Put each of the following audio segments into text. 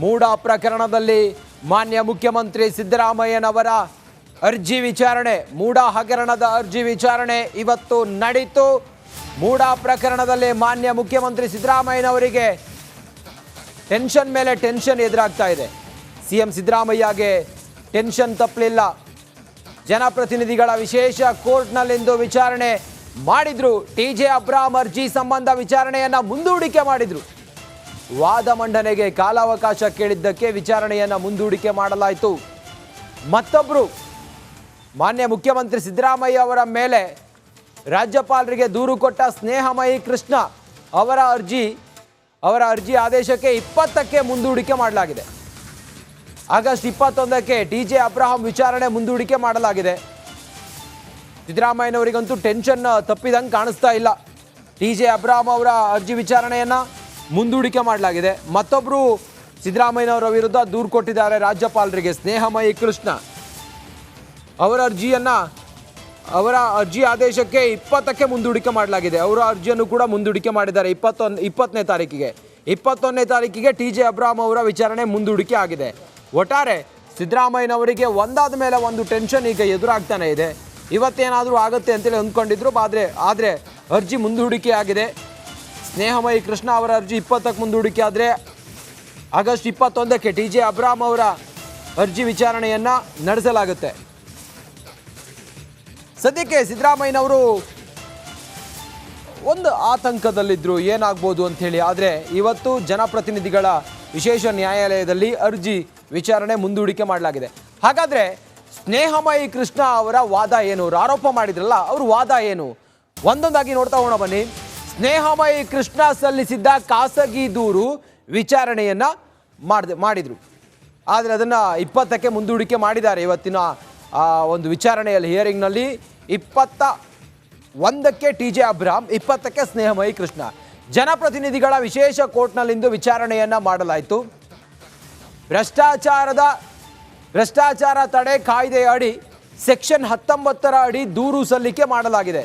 ಮೂಡ ಪ್ರಕರಣದಲ್ಲಿ ಮಾನ್ಯ ಮುಖ್ಯಮಂತ್ರಿ ಸಿದ್ದರಾಮಯ್ಯನವರ ಅರ್ಜಿ ವಿಚಾರಣೆ, ಮೂಡ ಹಗರಣದ ಅರ್ಜಿ ವಿಚಾರಣೆ ಇವತ್ತು ನಡೆಯಿತು. ಮೂಡ ಪ್ರಕರಣದಲ್ಲಿ ಮಾನ್ಯ ಮುಖ್ಯಮಂತ್ರಿ ಸಿದ್ದರಾಮಯ್ಯನವರಿಗೆ ಟೆನ್ಷನ್ ಮೇಲೆ ಟೆನ್ಷನ್ ಎದುರಾಗ್ತಾ ಇದೆ. ಸಿಎಂ ಸಿದ್ದರಾಮಯ್ಯಗೆ ಟೆನ್ಷನ್ ತಪ್ಪಲಿಲ್ಲ. ಜನಪ್ರತಿನಿಧಿಗಳ ವಿಶೇಷ ಕೋರ್ಟ್ನಲ್ಲಿಂದು ವಿಚಾರಣೆ ಮಾಡಿದ್ರು. ಟಿಜೆ ಅಬ್ರಾಹಂ ಅರ್ಜಿ ಸಂಬಂಧ ವಿಚಾರಣೆಯನ್ನ ಮುಂದೂಡಿಕೆ ಮಾಡಿದ್ರು. ವಾದ ಮಂಡನೆಗೆ ಕಾಲಾವಕಾಶ ಕೇಳಿದ್ದಕ್ಕೆ ವಿಚಾರಣೆಯನ್ನ ಮುಂದೂಡಿಕೆ ಮಾಡಲಾಯಿತು. ಮತ್ತೊಬ್ಬರು ಮಾನ್ಯ ಮುಖ್ಯಮಂತ್ರಿ ಸಿದ್ದರಾಮಯ್ಯ ಅವರ ಮೇಲೆ ರಾಜ್ಯಪಾಲರಿಗೆ ದೂರು ಕೊಟ್ಟ ಸ್ನೇಹಮಯಿ ಕೃಷ್ಣ ಅವರ ಅರ್ಜಿ ಆದೇಶಕ್ಕೆ 20ಕ್ಕೆ ಮುಂದೂಡಿಕೆ ಮಾಡಲಾಗಿದೆ. ಆಗಸ್ಟ್ 21ಕ್ಕೆ ಟಿಜೆ ಅಬ್ರಾಹಂ ವಿಚಾರಣೆ ಮುಂದೂಡಿಕೆ ಮಾಡಲಾಗಿದೆ. ಸಿದ್ದರಾಮಯ್ಯನವರಿಗಂತೂ ಟೆನ್ಷನ್ ತಪ್ಪಿದಂಗೆ ಕಾಣಿಸ್ತಾ ಇಲ್ಲ. ಟಿಜೆ ಅಬ್ರಾಹಂ ಅವರ ಅರ್ಜಿ ವಿಚಾರಣೆಯನ್ನು ಮುಂದೂಡಿಕೆ ಮಾಡಲಾಗಿದೆ. ಮತ್ತೊಬ್ಬರು ಸಿದ್ದರಾಮಯ್ಯನವರ ವಿರುದ್ಧ ದೂರು ಕೊಟ್ಟಿದ್ದಾರೆ ರಾಜ್ಯಪಾಲರಿಗೆ. ಸ್ನೇಹಮಯಿ ಕೃಷ್ಣ ಅವರ ಅರ್ಜಿ ಆದೇಶಕ್ಕೆ 20ಕ್ಕೆ ಮುಂದೂಡಿಕೆ ಮಾಡಲಾಗಿದೆ. ಅವರ ಅರ್ಜಿಯನ್ನು ಕೂಡ ಮುಂದೂಡಿಕೆ ಮಾಡಿದ್ದಾರೆ 20ನೇ ತಾರೀಕಿಗೆ. 21ನೇ ತಾರೀಕಿಗೆ ಟಿಜೆ ಅಬ್ರಾಹಂ ಅವರ ವಿಚಾರಣೆ ಮುಂದೂಡಿಕೆ ಆಗಿದೆ. ಒಟ್ಟಾರೆ ಸಿದ್ದರಾಮಯ್ಯನವರಿಗೆ ಒಂದಾದ ಮೇಲೆ ಒಂದು ಟೆನ್ಷನ್ ಈಗ ಎದುರಾಗ್ತಾನೆ ಇದೆ. ಇವತ್ತೇನಾದರೂ ಆಗುತ್ತೆ ಅಂತೇಳಿ ಅಂದ್ಕೊಂಡಿದ್ರು, ಆದರೆ ಅರ್ಜಿ ಮುಂದೂಡಿಕೆ ಆಗಿದೆ. ಸ್ನೇಹಮಯಿ ಕೃಷ್ಣ ಅವರ ಅರ್ಜಿ 20ಕ್ಕೆ ಮುಂದೂಡಿಕೆ ಆದರೆ ಆಗಸ್ಟ್ 21ಕ್ಕೆ ಟಿಜೆ ಅಬ್ರಾಹಂ ಅವರ ಅರ್ಜಿ ವಿಚಾರಣೆಯನ್ನು ನಡೆಸಲಾಗುತ್ತೆ. ಸದ್ಯಕ್ಕೆ ಸಿದ್ದರಾಮಯ್ಯನವರು ಒಂದು ಆತಂಕದಲ್ಲಿದ್ದರು ಏನಾಗ್ಬೋದು ಅಂಥೇಳಿ. ಆದರೆ ಇವತ್ತು ಜನಪ್ರತಿನಿಧಿಗಳ ವಿಶೇಷ ನ್ಯಾಯಾಲಯದಲ್ಲಿ ಅರ್ಜಿ ವಿಚಾರಣೆ ಮುಂದೂಡಿಕೆ ಮಾಡಲಾಗಿದೆ. ಹಾಗಾದರೆ ಸ್ನೇಹಮಯಿ ಕೃಷ್ಣ ಅವರ ವಾದ ಏನು? ಆರೋಪ ಮಾಡಿದ್ರಲ್ಲ, ಅವ್ರ ವಾದ ಏನು? ಒಂದೊಂದಾಗಿ ನೋಡ್ತಾ ಹೋಗೋಣ ಬನ್ನಿ. ಸ್ನೇಹಮಯಿ ಕೃಷ್ಣ ಸಲ್ಲಿಸಿದ್ದ ಖಾಸಗಿ ದೂರು ವಿಚಾರಣೆಯನ್ನು ಮಾಡಿದರು. ಆದರೆ ಅದನ್ನು 20ಕ್ಕೆ ಮುಂದೂಡಿಕೆ ಮಾಡಿದ್ದಾರೆ. ಇವತ್ತಿನ ಒಂದು ವಿಚಾರಣೆಯಲ್ಲಿ ಹಿಯರಿಂಗ್ನಲ್ಲಿ 21ಕ್ಕೆ ಟಿಜೆ ಅಬ್ರಾಹಂ, 20ಕ್ಕೆ ಸ್ನೇಹಮಯಿ ಕೃಷ್ಣ. ಜನಪ್ರತಿನಿಧಿಗಳ ವಿಶೇಷ ಕೋರ್ಟ್ನಲ್ಲಿಂದು ವಿಚಾರಣೆಯನ್ನು ಮಾಡಲಾಯಿತು. ಭ್ರಷ್ಟಾಚಾರ ತಡೆ ಕಾಯ್ದೆಯ ಅಡಿ ಸೆಕ್ಷನ್ 19ರ ಅಡಿ ದೂರು ಸಲ್ಲಿಕೆ ಮಾಡಲಾಗಿದೆ.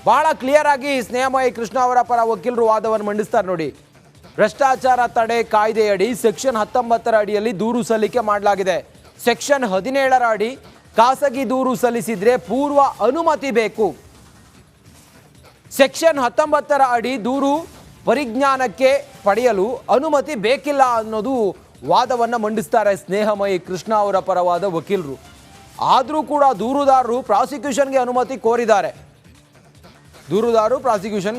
ಬಹಳ ಕ್ಲಿಯರ್ ಆಗಿ ಸ್ನೇಹಮಯಿ ಕೃಷ್ಣ ಅವರ ಪರ ವಕೀಲರು ವಾದವನ್ನು ಮಂಡಿಸ್ತಾರೆ ನೋಡಿ. ಭ್ರಷ್ಟಾಚಾರ ತಡೆ ಕಾಯ್ದೆಯಡಿ ಸೆಕ್ಷನ್ 19ರ ಅಡಿಯಲ್ಲಿ ದೂರು ಸಲ್ಲಿಕೆ ಮಾಡಲಾಗಿದೆ. ಸೆಕ್ಷನ್ 17ರ ಅಡಿ ಖಾಸಗಿ ದೂರು ಸಲ್ಲಿಸಿದ್ರೆ ಪೂರ್ವ ಅನುಮತಿ ಬೇಕು. ಸೆಕ್ಷನ್ 19ರ ಅಡಿ ದೂರು ಪರಿಜ್ಞಾನಕ್ಕೆ ಪಡೆಯಲು ಅನುಮತಿ ಬೇಕಿಲ್ಲ ಅನ್ನೋದು ವಾದವನ್ನು ಮಂಡಿಸ್ತಾರೆ ಸ್ನೇಹಮಯಿ ಕೃಷ್ಣ ಅವರ ಪರವಾದ ವಕೀಲರು. ಆದರೂ ಕೂಡ ದೂರುದಾರರು ಪ್ರಾಸಿಕ್ಯೂಷನ್ಗೆ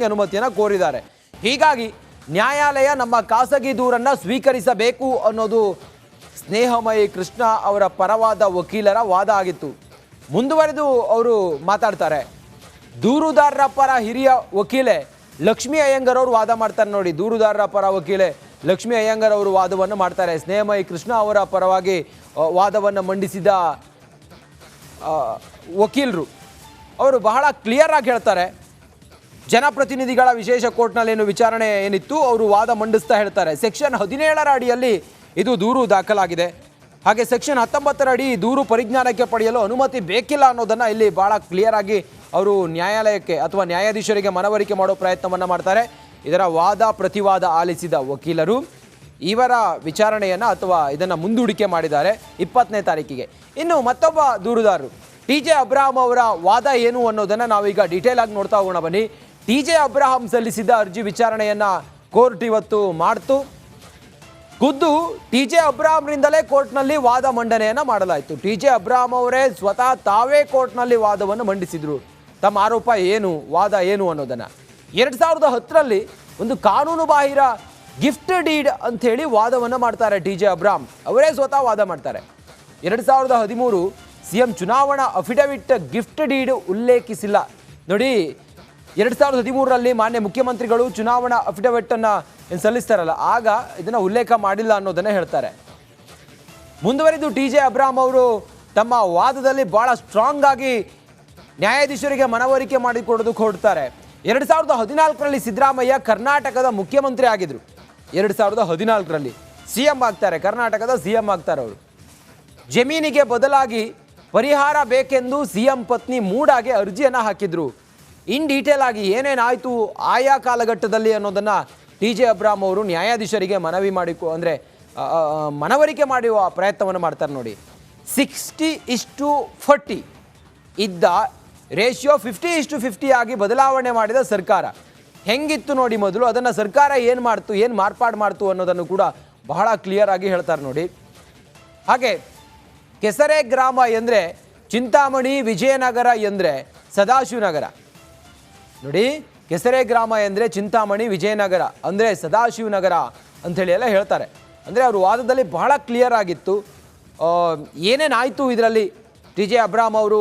ಅನುಮತಿಯನ್ನು ಕೋರಿದ್ದಾರೆ. ಹೀಗಾಗಿ ನ್ಯಾಯಾಲಯ ನಮ್ಮ ಖಾಸಗಿ ದೂರನ್ನು ಸ್ವೀಕರಿಸಬೇಕು ಅನ್ನೋದು ಸ್ನೇಹಮಯಿ ಕೃಷ್ಣ ಅವರ ಪರವಾದ ವಕೀಲರ ವಾದ ಆಗಿತ್ತು. ಮುಂದುವರೆದು ಅವರು ಮಾತಾಡ್ತಾರೆ. ದೂರುದಾರರ ಪರ ಹಿರಿಯ ವಕೀಲೆ ಲಕ್ಷ್ಮೀ ಅಯ್ಯಂಗರ್ ಅವರು ವಾದ ಮಾಡ್ತಾರೆ ನೋಡಿ. ದೂರುದಾರರ ಪರ ವಕೀಲೆ ಲಕ್ಷ್ಮೀ ಅಯ್ಯಂಗರ್ ಅವರು ವಾದವನ್ನು ಮಾಡ್ತಾರೆ. ಸ್ನೇಹಮಯಿ ಕೃಷ್ಣ ಅವರ ಪರವಾಗಿ ವಾದವನ್ನು ಮಂಡಿಸಿದ ವಕೀಲರು ಅವರು ಬಹಳ ಕ್ಲಿಯರ್ ಆಗಿ ಹೇಳ್ತಾರೆ. ಜನಪ್ರತಿನಿಧಿಗಳ ವಿಶೇಷ ಕೋರ್ಟ್ನಲ್ಲಿ ಏನು ವಿಚಾರಣೆ ಏನಿತ್ತು ಅವರು ವಾದ ಮಂಡಿಸ್ತಾ ಹೇಳ್ತಾರೆ. ಸೆಕ್ಷನ್ 17ರ ಅಡಿಯಲ್ಲಿ ಇದು ದೂರು ದಾಖಲಾಗಿದೆ. ಹಾಗೆ ಸೆಕ್ಷನ್ 19ರ ಅಡಿ ದೂರು ಪರಿಜ್ಞಾನಕ್ಕೆ ಪಡೆಯಲು ಅನುಮತಿ ಬೇಕಿಲ್ಲ ಅನ್ನೋದನ್ನು ಇಲ್ಲಿ ಭಾಳ ಕ್ಲಿಯರ್ ಆಗಿ ಅವರು ನ್ಯಾಯಾಲಯಕ್ಕೆ ಅಥವಾ ನ್ಯಾಯಾಧೀಶರಿಗೆ ಮನವರಿಕೆ ಮಾಡೋ ಪ್ರಯತ್ನವನ್ನು ಮಾಡ್ತಾರೆ. ಇದರ ವಾದ ಪ್ರತಿವಾದ ಆಲಿಸಿದ ವಕೀಲರು ಇವರ ವಿಚಾರಣೆಯನ್ನು ಅಥವಾ ಇದನ್ನು ಮುಂದೂಡಿಕೆ ಮಾಡಿದ್ದಾರೆ 20ನೇ ತಾರೀಕಿಗೆ. ಇನ್ನು ಮತ್ತೊಬ್ಬ ದೂರುದಾರರು ಟಿಜೆ ಅಬ್ರಾಹಂ ಅವರ ವಾದ ಏನು ಅನ್ನೋದನ್ನು ನಾವೀಗ ಡೀಟೇಲ್ ಆಗಿ ನೋಡ್ತಾ ಹೋಗೋಣ ಬನ್ನಿ. ಟಿಜೆ ಅಬ್ರಾಹಂ ಸಲ್ಲಿಸಿದ ಅರ್ಜಿ ವಿಚಾರಣೆಯನ್ನು ಕೋರ್ಟ್ ಇವತ್ತು ಮಾಡ್ತು. ಖುದ್ದು ಟಿಜೆ ಅಬ್ರಾಹಂರಿಂದಲೇ ಕೋರ್ಟ್ನಲ್ಲಿ ವಾದ ಮಂಡನೆಯನ್ನು ಮಾಡಲಾಯಿತು. ಟಿಜೆ ಅಬ್ರಾಹಂ ಅವರೇ ಸ್ವತಃ ತಾವೇ ಕೋರ್ಟ್ನಲ್ಲಿ ವಾದವನ್ನು ಮಂಡಿಸಿದರು. ತಮ್ಮ ಆರೋಪ ಏನು, ವಾದ ಏನು ಅನ್ನೋದನ್ನು 2010ರಲ್ಲಿ ಒಂದು ಕಾನೂನು ಬಾಹಿರ ಗಿಫ್ಟ್ ಡೀಡ್ ಅಂಥೇಳಿ ವಾದವನ್ನು ಮಾಡ್ತಾರೆ. ಟಿಜೆ ಅಬ್ರಾಹಂ ಅವರೇ ಸ್ವತಃ ವಾದ ಮಾಡ್ತಾರೆ. 2013 ಸಿಎಂ ಚುನಾವಣಾ ಅಫಿಡವಿಟ್ ಗಿಫ್ಟ್ ಡೀಡ್ ಉಲ್ಲೇಖಿಸಿಲ್ಲ ನೋಡಿ. 2013ರಲ್ಲಿ ಮಾನ್ಯ ಮುಖ್ಯಮಂತ್ರಿಗಳು ಚುನಾವಣಾ ಅಫಿಡವಿಟನ್ನು ಏನು ಸಲ್ಲಿಸ್ತಾರಲ್ಲ, ಆಗ ಇದನ್ನು ಉಲ್ಲೇಖ ಮಾಡಿಲ್ಲ ಅನ್ನೋದನ್ನೇ ಹೇಳ್ತಾರೆ. ಮುಂದುವರಿದು ಟಿಜೆ ಅಬ್ರಾಹಂ ಅವರು ತಮ್ಮ ವಾದದಲ್ಲಿ ಭಾಳ ಸ್ಟ್ರಾಂಗ್ ಆಗಿ ನ್ಯಾಯಾಧೀಶರಿಗೆ ಮನವರಿಕೆ ಮಾಡಿಕೊಡೋದಕ್ಕೆ ಹೊರಡ್ತಾರೆ. 2014ರಲ್ಲಿ ಸಿದ್ದರಾಮಯ್ಯ ಕರ್ನಾಟಕದ ಮುಖ್ಯಮಂತ್ರಿ ಆಗಿದ್ರು. 2014ರಲ್ಲಿ ಸಿಎಂ ಆಗ್ತಾರೆ, ಕರ್ನಾಟಕದ ಸಿಎಂ ಆಗ್ತಾರೆ ಅವರು. ಜಮೀನಿಗೆ ಬದಲಾಗಿ ಪರಿಹಾರ ಬೇಕೆಂದು ಸಿಎಂ ಪತ್ನಿ ಮೂಡಾಗೆ ಅರ್ಜಿಯನ್ನು ಹಾಕಿದ್ರು. ಇನ್ ಡೀಟೇಲ್ ಆಗಿ ಏನೇನಾಯಿತು ಆಯಾ ಕಾಲಘಟ್ಟದಲ್ಲಿ ಅನ್ನೋದನ್ನು ಟಿಜೆ ಅಬ್ರಾಹಂ ಅವರು ನ್ಯಾಯಾಧೀಶರಿಗೆ ಮನವಿ ಮನವರಿಕೆ ಮಾಡುವ ಪ್ರಯತ್ನವನ್ನು ಮಾಡ್ತಾರೆ ನೋಡಿ. 60:40 ಇದ್ದ ರೇಷಿಯೋ 50:50 ಆಗಿ ಬದಲಾವಣೆ ಮಾಡಿದ ಸರ್ಕಾರ ಹೆಂಗಿತ್ತು ನೋಡಿ ಮೊದಲು, ಅದನ್ನು ಸರ್ಕಾರ ಏನು ಮಾಡ್ತು, ಏನು ಮಾರ್ಪಾಡು ಮಾಡ್ತು ಅನ್ನೋದನ್ನು ಕೂಡ ಬಹಳ ಕ್ಲಿಯರ್ ಆಗಿ ಹೇಳ್ತಾರೆ ನೋಡಿ. ಹಾಗೆ ಕೆಸರೆ ಗ್ರಾಮ ಎಂದರೆ ಚಿಂತಾಮಣಿ, ವಿಜಯನಗರ ಎಂದರೆ ಸದಾಶಿವನಗರ ನೋಡಿ. ಕೆಸರೆ ಗ್ರಾಮ ಎಂದರೆ ಚಿಂತಾಮಣಿ, ವಿಜಯನಗರ ಅಂದರೆ ಸದಾಶಿವನಗರ ಅಂಥೇಳಿ ಎಲ್ಲ ಹೇಳ್ತಾರೆ. ಅಂದರೆ ಅವರು ವಾದದಲ್ಲಿ ಬಹಳ ಕ್ಲಿಯರ್ ಆಗಿತ್ತು. ಏನೇನಾಯಿತು ಇದರಲ್ಲಿ, TJ ಅಬ್ರಾಮ್ ಅವರು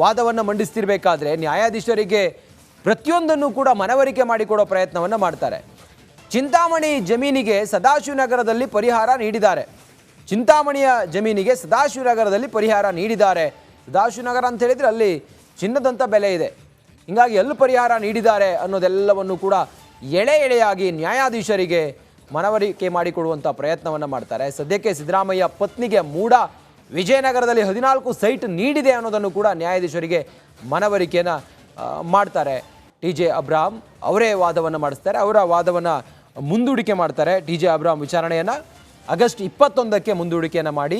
ವಾದವನ್ನು ಮಂಡಿಸ್ತಿರ್ಬೇಕಾದ್ರೆ ನ್ಯಾಯಾಧೀಶರಿಗೆ ಪ್ರತಿಯೊಂದನ್ನು ಕೂಡ ಮನವರಿಕೆ ಮಾಡಿಕೊಡೋ ಪ್ರಯತ್ನವನ್ನು ಮಾಡ್ತಾರೆ. ಚಿಂತಾಮಣಿ ಜಮೀನಿಗೆ ಸದಾಶಿವನಗರದಲ್ಲಿ ಪರಿಹಾರ ನೀಡಿದ್ದಾರೆ. ಚಿಂತಾಮಣಿಯ ಜಮೀನಿಗೆ ಸದಾಶಿವನಗರದಲ್ಲಿ ಪರಿಹಾರ ನೀಡಿದ್ದಾರೆ. ಸದಾಶಿವನಗರ ಅಂತ ಹೇಳಿದರೆ ಅಲ್ಲಿ ಚಿನ್ನದಂಥ ಬೆಲೆ ಇದೆ, ಹೀಗಾಗಿ ಎಲ್ಲಿ ಪರಿಹಾರ ನೀಡಿದ್ದಾರೆ ಅನ್ನೋದೆಲ್ಲವನ್ನು ಕೂಡ ಎಳೆಯಾಗಿ ನ್ಯಾಯಾಧೀಶರಿಗೆ ಮನವರಿಕೆ ಮಾಡಿಕೊಡುವಂಥ ಪ್ರಯತ್ನವನ್ನು ಮಾಡ್ತಾರೆ. ಸದ್ಯಕ್ಕೆ ಸಿದ್ದರಾಮಯ್ಯ ಪತ್ನಿಗೆ ಮೂಡ ವಿಜಯನಗರದಲ್ಲಿ 14 ಸೈಟ್ ನೀಡಿದೆ ಅನ್ನೋದನ್ನು ಕೂಡ ನ್ಯಾಯಾಧೀಶರಿಗೆ ಮನವರಿಕೆಯನ್ನು ಮಾಡ್ತಾರೆ. TJ ಅಬ್ರಾಮ್ ಅವರೇ ವಾದವನ್ನು ಮಾಡಿಸ್ತಾರೆ. ಅವರ ವಾದವನ್ನು ಮುಂದೂಡಿಕೆ ಮಾಡ್ತಾರೆ. TJ ಅಬ್ರಾಮ್ ವಿಚಾರಣೆಯನ್ನು ಆಗಸ್ಟ್ 21ಕ್ಕೆ ಮುಂದೂಡಿಕೆಯನ್ನು ಮಾಡಿ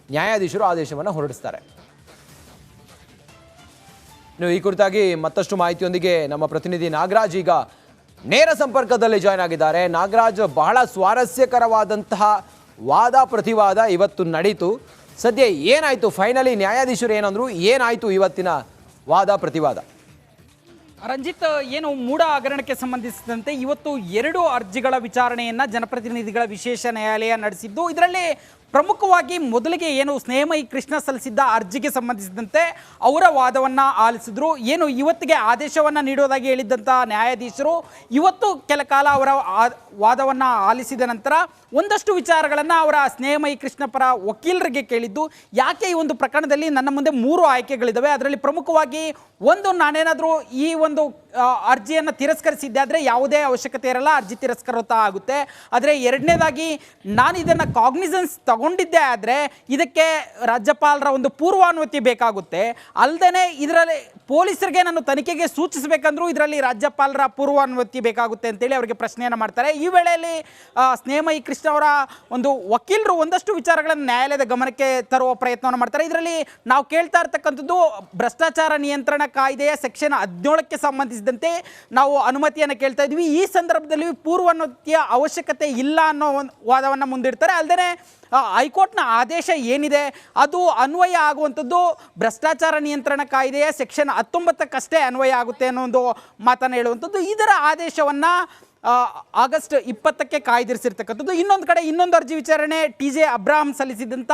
ನ್ಯಾಯಾಧೀಶರು ಆದೇಶವನ್ನು ಹೊರಡಿಸ್ತಾರೆ. ಇನ್ನು ಈ ಕುರಿತಾಗಿ ಮತ್ತಷ್ಟು ಮಾಹಿತಿಯೊಂದಿಗೆ ನಮ್ಮ ಪ್ರತಿನಿಧಿ ನಾಗರಾಜ್ ಈಗ ನೇರ ಸಂಪರ್ಕದಲ್ಲಿ ಜಾಯ್ನ್ ಆಗಿದ್ದಾರೆ. ನಾಗರಾಜ್, ಬಹಳ ಸ್ವಾರಸ್ಯಕರವಾದಂತಹ ವಾದ ಪ್ರತಿವಾದ ಇವತ್ತು ನಡೀತು. ಸದ್ಯ ಏನಾಯಿತು ಫೈನಲಿ, ನ್ಯಾಯಾಧೀಶರು ಏನಂದ್ರು, ಏನಾಯಿತು ಇವತ್ತಿನ ವಾದ ಪ್ರತಿವಾದ? ರಂಜಿತ್, ಏನು ಮೂಡ ಹಗರಣಕ್ಕೆ ಸಂಬಂಧಿಸಿದಂತೆ ಇವತ್ತು 2 ಅರ್ಜಿಗಳ ವಿಚಾರಣೆಯನ್ನು ಜನಪ್ರತಿನಿಧಿಗಳ ವಿಶೇಷ ನ್ಯಾಯಾಲಯ ನಡೆಸಿದ್ದು. ಇದರಲ್ಲಿ ಪ್ರಮುಖವಾಗಿ ಮೊದಲಿಗೆ ಏನು ಸ್ನೇಹಮಯಿ ಕೃಷ್ಣ ಸಲ್ಲಿಸಿದ್ದ ಅರ್ಜಿಗೆ ಸಂಬಂಧಿಸಿದಂತೆ ಅವರ ವಾದವನ್ನು ಆಲಿಸಿದ್ರು. ಏನು ಇವತ್ತಿಗೆ ಆದೇಶವನ್ನು ನೀಡೋದಾಗಿ ಹೇಳಿದ್ದಂಥ ನ್ಯಾಯಾಧೀಶರು ಇವತ್ತು ಕೆಲ ಕಾಲ ಅವರ ವಾದವನ್ನು ಆಲಿಸಿದ ನಂತರ ಒಂದಷ್ಟು ವಿಚಾರಗಳನ್ನು ಅವರ ಸ್ನೇಹಮಯಿ ಕೃಷ್ಣ ಪರ ವಕೀಲರಿಗೆ ಕೇಳಿದ್ದು. ಯಾಕೆ ಈ ಒಂದು ಪ್ರಕರಣದಲ್ಲಿ ನನ್ನ ಮುಂದೆ 3 ಆಯ್ಕೆಗಳಿದ್ದಾವೆ, ಅದರಲ್ಲಿ ಪ್ರಮುಖವಾಗಿ ಒಂದು, ನಾನೇನಾದರೂ ಈ ಒಂದು ಅರ್ಜಿಯನ್ನು ತಿರಸ್ಕರಿಸಿದ್ದೆ ಆದರೆ ಯಾವುದೇ ಅವಶ್ಯಕತೆ ಇರಲ್ಲ, ಅರ್ಜಿ ತಿರಸ್ಕೃತ ಆಗುತ್ತೆ. ಆದರೆ ಎರಡನೇದಾಗಿ ನಾನು ಇದನ್ನು ಕಾಗ್ನಿಸೆನ್ಸ್ ತಗೊಂಡಿದ್ದೆ ಆದರೆ ಇದಕ್ಕೆ ರಾಜ್ಯಪಾಲರ ಒಂದು ಪೂರ್ವಾನುಮತಿ ಬೇಕಾಗುತ್ತೆ. ಅಲ್ಲದೆ ಇದರಲ್ಲಿ ಪೊಲೀಸರಿಗೆ ನಾನು ತನಿಖೆಗೆ ಸೂಚಿಸಬೇಕಂದ್ರೂ ಇದರಲ್ಲಿ ರಾಜ್ಯಪಾಲರ ಪೂರ್ವಾನುಮತಿ ಬೇಕಾಗುತ್ತೆ ಅಂತೇಳಿ ಅವರಿಗೆ ಪ್ರಶ್ನೆಯನ್ನು ಮಾಡ್ತಾರೆ. ಈ ವೇಳೆಯಲ್ಲಿ ಸ್ನೇಹಮಯಿ ಕೃಷ್ಣ ಅವರ ಒಂದು ವಕೀಲರು ಒಂದಷ್ಟು ವಿಚಾರಗಳನ್ನು ನ್ಯಾಯಾಲಯದ ಗಮನಕ್ಕೆ ತರುವ ಪ್ರಯತ್ನವನ್ನು ಮಾಡ್ತಾರೆ. ಇದರಲ್ಲಿ ನಾವು ಕೇಳ್ತಾ ಇರ್ತಕ್ಕಂಥದ್ದು ಭ್ರಷ್ಟಾಚಾರ ನಿಯಂತ್ರಣ ಕಾಯ್ದೆಯ ಸೆಕ್ಷನ್ 17ಕ್ಕೆ ಸಂಬಂಧಿಸಿದಂತೆ ನಾವು ಅನುಮತಿಯನ್ನು ಕೇಳ್ತಾ ಇದ್ವಿ. ಈ ಸಂದರ್ಭದಲ್ಲಿ ಪೂರ್ವಾನುಮತಿಯ ಅವಶ್ಯಕತೆ ಇಲ್ಲ ಅನ್ನೋ ಒಂದು ವಾದವನ್ನು ಮುಂದಿಡ್ತಾರೆ. ಅಲ್ಲದೆ ಹೈಕೋರ್ಟ್ನ ಆದೇಶ ಏನಿದೆ ಅದು ಅನ್ವಯ ಆಗುವಂಥದ್ದು ಭ್ರಷ್ಟಾಚಾರ ನಿಯಂತ್ರಣ ಕಾಯ್ದೆಯ ಸೆಕ್ಷನ್ 19ಕ್ಕಷ್ಟೇ ಅನ್ವಯ ಆಗುತ್ತೆ ಅನ್ನೋ ಒಂದು ಮಾತನ್ನು ಹೇಳುವಂಥದ್ದು. ಇದರ ಆದೇಶವನ್ನು ಆಗಸ್ಟ್ 20ಕ್ಕೆ ಕಾಯ್ದಿರಿಸಿರ್ತಕ್ಕಂಥದ್ದು. ಇನ್ನೊಂದು ಕಡೆ ಇನ್ನೊಂದು ಅರ್ಜಿ ವಿಚಾರಣೆ, TJ ಅಬ್ರಾಮ್ ಸಲ್ಲಿಸಿದಂಥ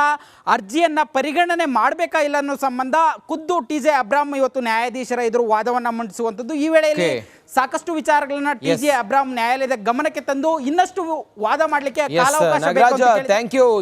ಅರ್ಜಿಯನ್ನು ಪರಿಗಣನೆ ಮಾಡಬೇಕಾ ಇಲ್ಲ ಅನ್ನೋ ಸಂಬಂಧ ಖುದ್ದು TJ ಅಬ್ರಾಮ್ ಇವತ್ತು ನ್ಯಾಯಾಧೀಶರ ಎದುರು ವಾದವನ್ನು ಮಂಡಿಸುವಂಥದ್ದು. ಈ ವೇಳೆಯಲ್ಲಿ ಸಾಕಷ್ಟು ವಿಚಾರಗಳನ್ನ TJ ಅಬ್ರಾಮ್ ನ್ಯಾಯಾಲಯದ ಗಮನಕ್ಕೆ ತಂದು ಇನ್ನಷ್ಟು ವಾದ ಮಾಡಲಿಕ್ಕೆ ಕಾಲಾವಕಾಶ ಬೇಕು. Thank you.